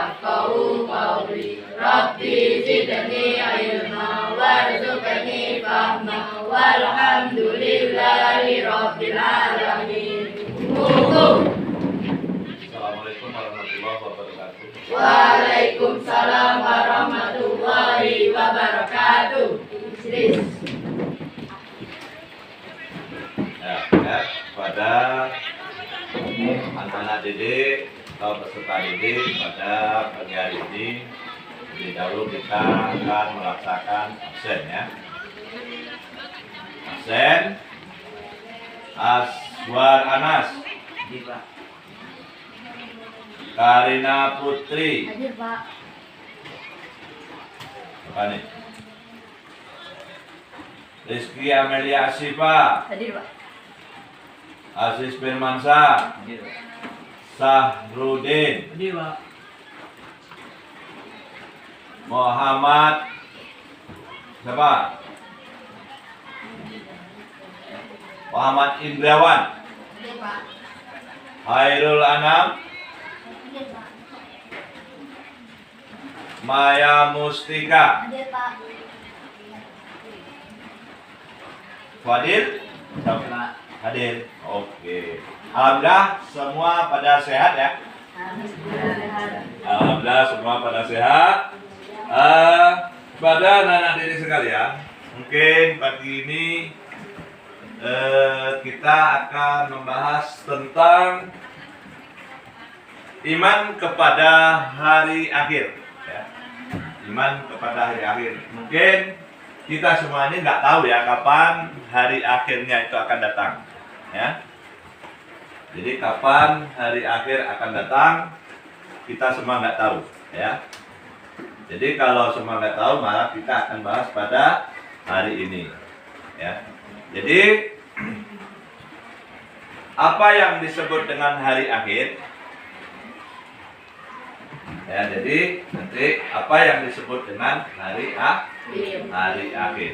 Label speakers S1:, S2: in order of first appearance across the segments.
S1: yafqahu qawli. Rabbi zidni ilma warzuqni fahma walhamdulillahi rabbil alamin.
S2: Assalamualaikum warahmatullahi wabarakatuh.
S1: Waalaikumsalam warahmatullahi wabarakatuh.
S2: Ya, pada anak-anak didik atau peserta didik pada pagi hari ini, lebih dahulu kita akan melaksanakan absen ya. Absen Aswar Anas, Karina Putri.
S3: Hadir, Pak.
S2: Apa nih? Rizky Amelia Asifa,
S3: Hadir, Pak.
S2: Aziz Firmansyah, Sahrudin,
S4: Hadir, Pak.
S2: Muhammad siapa? Muhammad Indrawan,
S3: Hadir, Pak.
S2: Hairul Anam,
S3: Hadir, Pak.
S2: Maya Mustika,
S3: Hadir, Pak.
S2: Fadil, siapa? Hadir. Oke. Alhamdulillah semua pada sehat ya. Alhamdulillah semua pada sehat. Pada anak-anak didik sekalian, mungkin pagi ini kita akan membahas tentang iman kepada hari akhir. Ya. Iman kepada hari akhir. Mungkin kita semua ini nggak tahu ya kapan hari akhirnya itu akan datang. Ya. Jadi kapan hari akhir akan datang, kita semua nggak tahu. Ya. Jadi kalau semua nggak tahu, malah kita akan bahas pada hari ini. Ya. Jadi apa yang disebut dengan hari akhir? Ya, jadi nanti apa yang disebut dengan hari akhir?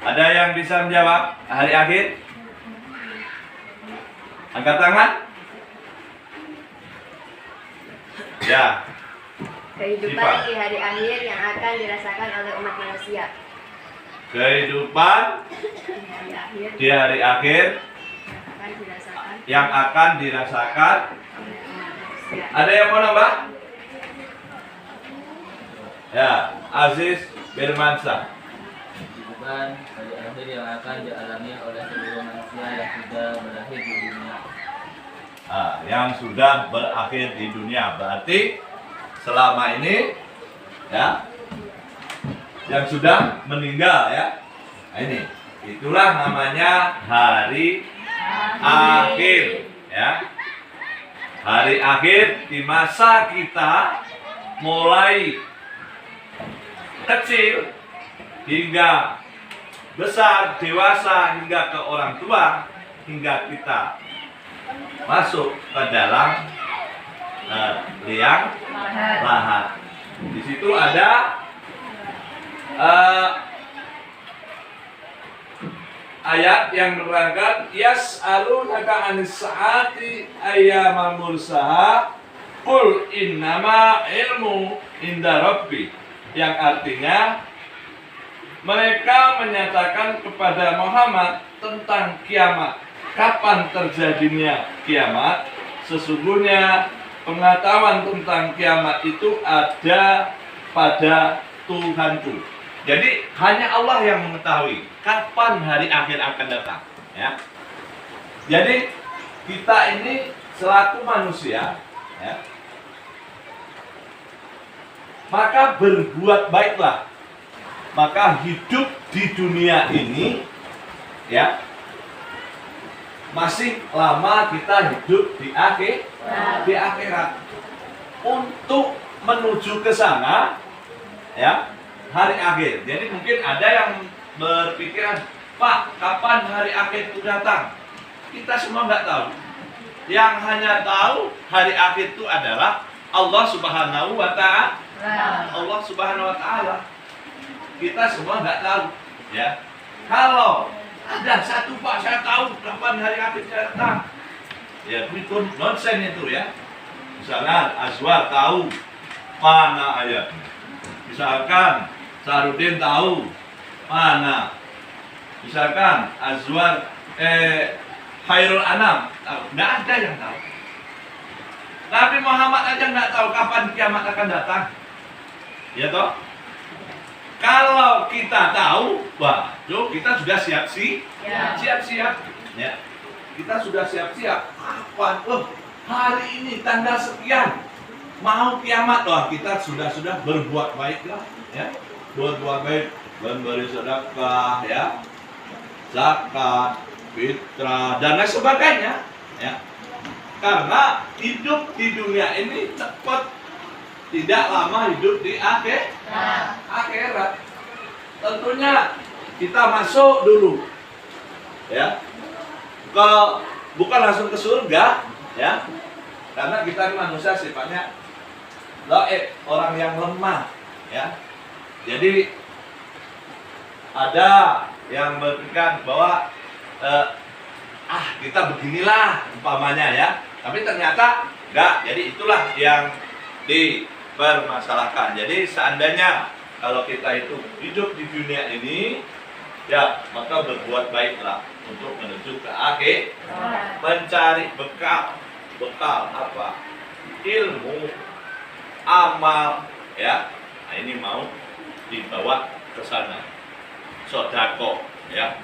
S2: Ada yang bisa menjawab hari akhir? Angkat tangan. Ya.
S3: Kehidupan di hari akhir yang akan dirasakan oleh umat manusia.
S2: Kehidupan
S3: Di hari akhir
S2: di hari akhir
S3: akan dirasakan
S2: yang akan dirasakan.
S3: oleh umat manusia.
S2: Ada yang mau nambah? Ya, Aziz Firmansyah.
S4: Kehidupan hari akhir yang akan dialami oleh seluruh manusia yang sudah berakhir di dunia.
S2: Yang sudah berakhir di dunia, berarti selama ini ya yang sudah meninggal ya. Nah, ini itulah namanya hari akhir ya. Hari akhir di masa kita mulai kecil hingga besar, dewasa, hingga ke orang tua, hingga kita masuk ke dalam liang lahat. Di situ ada ayat yang menerangkan yas'alunaka 'anis sa'ati ayyama mursaha qul innama ilmu inda rabbi, yang artinya mereka menyatakan kepada Muhammad tentang kiamat, kapan terjadinya kiamat. Sesungguhnya pengetahuan tentang kiamat itu ada pada Tuhanku. Jadi hanya Allah yang mengetahui kapan hari akhir akan datang ya. Jadi kita ini selaku manusia ya, maka berbuat baiklah, maka hidup di dunia ini ya, masih lama kita hidup di akhirat untuk menuju ke sana ya, hari akhir. Jadi mungkin ada yang berpikiran, Pak, kapan hari akhir itu datang? Kita semua nggak tahu. Yang hanya tahu hari akhir itu adalah Allah Subhanahu wa Ta'ala. Allah Subhanahu wa Ta'ala. Kita semua nggak tahu ya. Kalau ada satu, Pak, saya tahu kapan hari akhir datang, ya itu nonsen itu ya. Misalnya Azwar tahu mana ayatnya. Misalkan Sarudin tahu mana. Misalkan Azwar Khairul Anam tahu. Nggak ada yang tahu. Nabi Muhammad aja nggak tahu kapan kiamat akan datang. Ya toh? Kalau kita tahu, wah, kita sudah siap-siap. Ya. Kita sudah siap-siap. Kapan? Hari ini tanggal sekian mau kiamat, wah kita sudah berbuat baik lah, ya. Berbuat baik, memberi sedekah, ya, zakat, fitrah dan lain sebagainya, ya. Karena hidup di dunia ini cepat, tidak lama hidup di akhirat. Tentunya kita masuk dulu, ya. Kalau bukan langsung ke surga, ya. Karena kita ini manusia sifatnya dhaif, orang yang lemah, ya. Jadi ada yang berpikiran bahwa kita beginilah umpamanya, ya. Tapi ternyata enggak. Jadi itulah yang dipermasalahkan. Jadi seandainya kalau kita itu hidup di dunia ini, ya maka berbuat baiklah untuk menuju ke akhir, mencari bekal apa? Ilmu, amal, ya. Nah, ini mau dibawa ke sana. Sodako, ya.